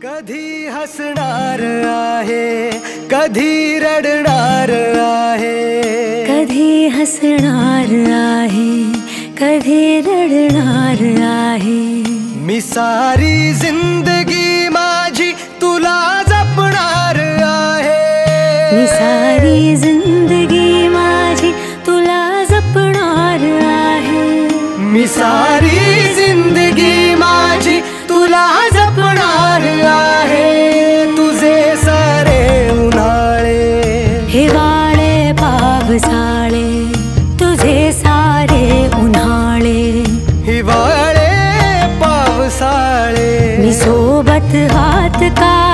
कधी हसणार आहे, कधी रडणार आहे, कधी हसणार आहे, कधी रडणार आहे। मी सारी जिंदगी माझी तुला जपणार आहे, मी सारी जिंदगी माझी तुला जपणार आहे, मी सारी जिंदगी माझी तुला जपणार आहे। तुझे सारे उन्हाळे हिवाळे पावसाळे, तुझे सारे उन्हाळे हिवाळे पावसाळे, मी सोबत हात का